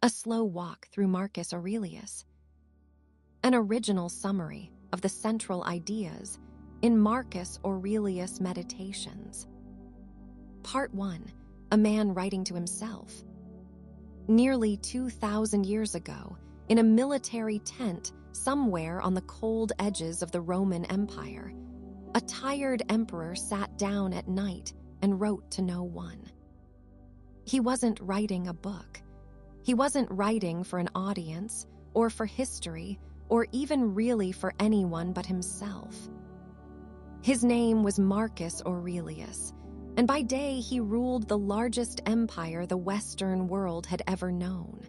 A slow walk through Marcus Aurelius. An original summary of the central ideas in Marcus Aurelius Meditations. Part 1. A man writing to himself. Nearly 2,000 years ago, in a military tent somewhere on the cold edges of the Roman Empire, a tired emperor sat down at night and wrote to no one. He wasn't writing a book. He wasn't writing for an audience or for history or even really for anyone but himself. His name was Marcus Aurelius, and by day he ruled the largest empire the Western world had ever known.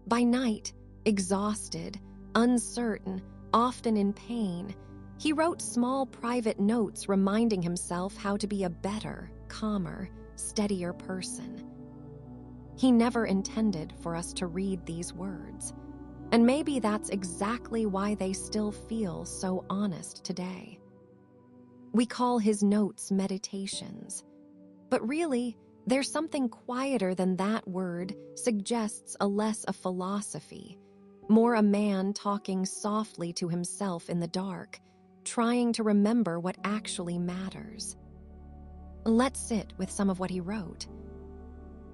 By night, exhausted, uncertain, often in pain, he wrote small private notes reminding himself how to be a better, calmer, steadier person. He never intended for us to read these words, and maybe that's exactly why they still feel so honest today. We call his notes meditations, but really, there's something quieter than that word suggests less a philosophy, more a man talking softly to himself in the dark, trying to remember what actually matters. Let's sit with some of what he wrote.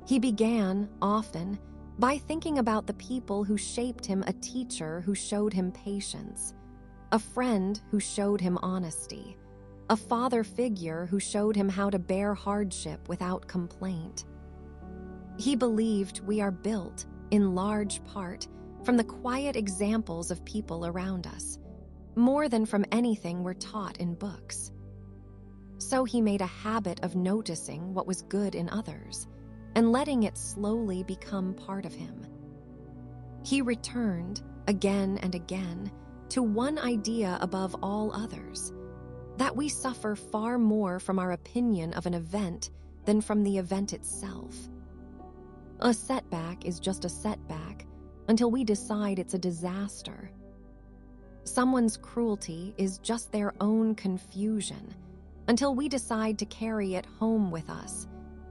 He began, often, by thinking about the people who shaped him, a teacher who showed him patience, a friend who showed him honesty, a father figure who showed him how to bear hardship without complaint. He believed we are built, in large part, from the quiet examples of people around us, more than from anything we're taught in books. So he made a habit of noticing what was good in others and letting it slowly become part of him. He returned, again and again, to one idea above all others, that we suffer far more from our opinion of an event than from the event itself. A setback is just a setback until we decide it's a disaster. Someone's cruelty is just their own confusion until we decide to carry it home with us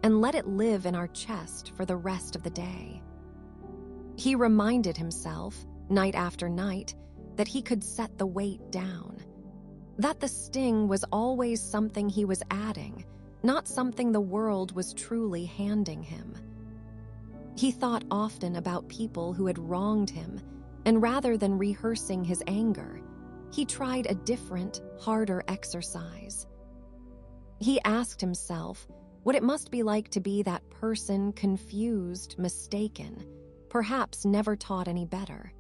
and let it live in our chest for the rest of the day. He reminded himself, night after night, that he could set the weight down, that the sting was always something he was adding, not something the world was truly handing him. He thought often about people who had wronged him, and rather than rehearsing his anger, he tried a different, harder exercise. He asked himself what it must be like to be that person confused, mistaken, perhaps never taught any better.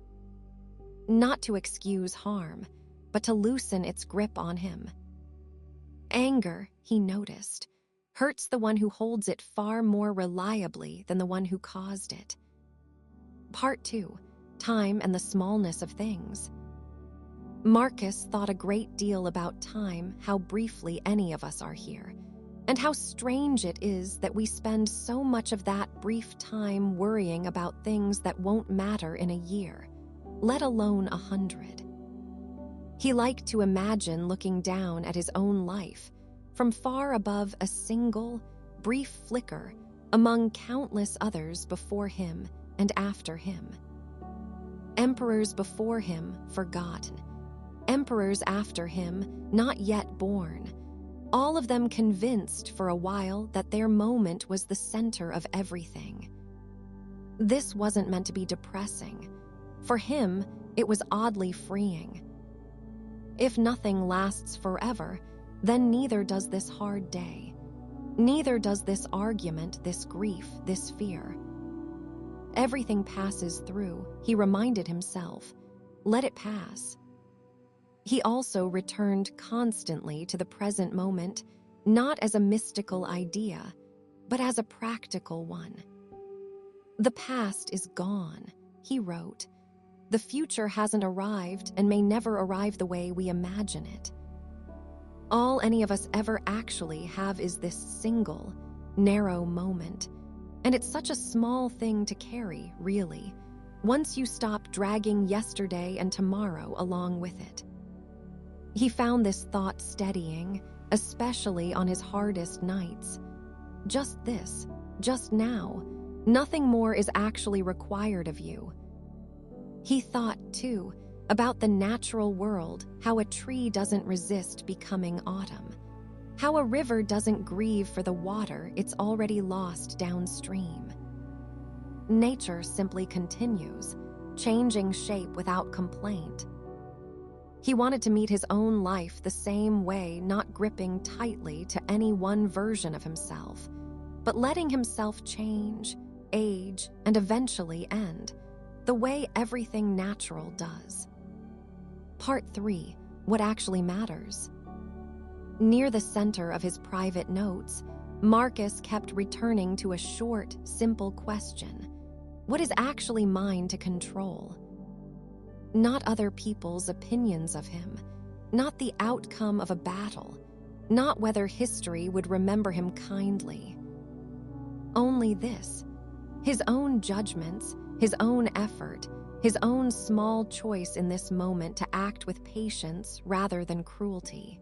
Not to excuse harm, but to loosen its grip on him. Anger, he noticed, hurts the one who holds it far more reliably than the one who caused it. Part 2. Time and the smallness of things. Marcus thought a great deal about time, how briefly any of us are here, and how strange it is that we spend so much of that brief time worrying about things that won't matter in a year, let alone 100. He liked to imagine looking down at his own life from far above a single, brief flicker among countless others before him and after him. Emperors before him forgotten, emperors after him not yet born, all of them convinced for a while that their moment was the center of everything. This wasn't meant to be depressing. For him, it was oddly freeing. If nothing lasts forever, then neither does this hard day. Neither does this argument, this grief, this fear. Everything passes through, he reminded himself. Let it pass. He also returned constantly to the present moment, not as a mystical idea, but as a practical one. The past is gone, he wrote. The future hasn't arrived and may never arrive the way we imagine it. All any of us ever actually have is this single, narrow moment, and it's such a small thing to carry, really, once you stop dragging yesterday and tomorrow along with it. He found this thought steadying, especially on his hardest nights. Just this, just now, Nothing more is actually required of you. He thought, too, about the natural world, how a tree doesn't resist becoming autumn, how a river doesn't grieve for the water it's already lost downstream. Nature simply continues, changing shape without complaint. He wanted to meet his own life the same way, not gripping tightly to any one version of himself, but letting himself change, age, and eventually end, the way everything natural does. Part 3. What actually matters. Near the center of his private notes, Marcus kept returning to a short, simple question. What is actually mine to control? Not other people's opinions of him, not the outcome of a battle, not whether history would remember him kindly. Only this, his own judgments, his own effort, his own small choice in this moment to act with patience rather than cruelty.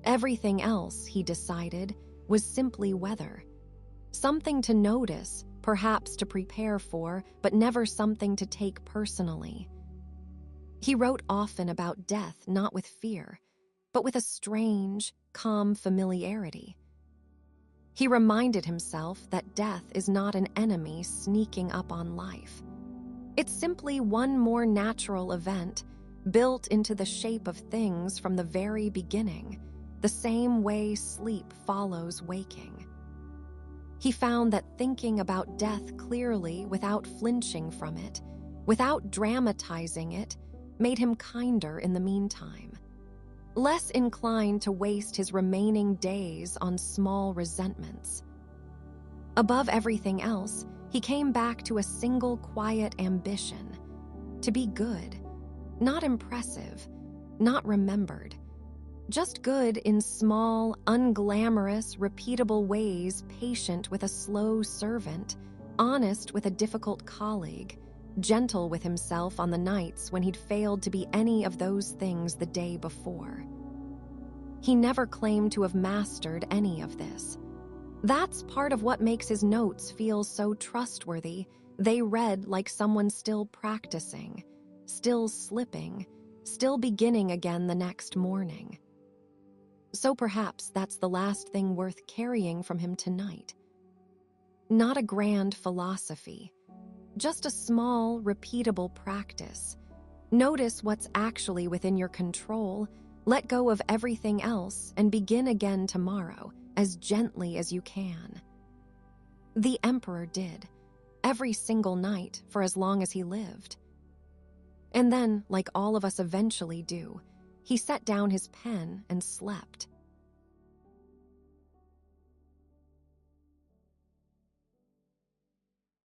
Everything else, he decided, was simply weather. Something to notice, perhaps to prepare for, but never something to take personally. He wrote often about death not with fear, but with a strange, calm familiarity. He reminded himself that death is not an enemy sneaking up on life. It's simply one more natural event, built into the shape of things from the very beginning, the same way sleep follows waking. He found that thinking about death clearly without flinching from it, without dramatizing it, made him kinder in the meantime, less inclined to waste his remaining days on small resentments. Above everything else, he came back to a single quiet ambition: to be good, not impressive, not remembered, just good in small, unglamorous, repeatable ways, patient with a slow servant, honest with a difficult colleague, gentle with himself on the nights when he'd failed to be any of those things the day before. He never claimed to have mastered any of this. That's part of what makes his notes feel so trustworthy. They read like someone still practicing, still slipping, still beginning again the next morning. So perhaps that's the last thing worth carrying from him tonight. Not a grand philosophy, just a small, repeatable practice. Notice what's actually within your control, let go of everything else, and begin again tomorrow, as gently as you can. The emperor did, every single night for as long as he lived. And then, like all of us eventually do, he set down his pen and slept.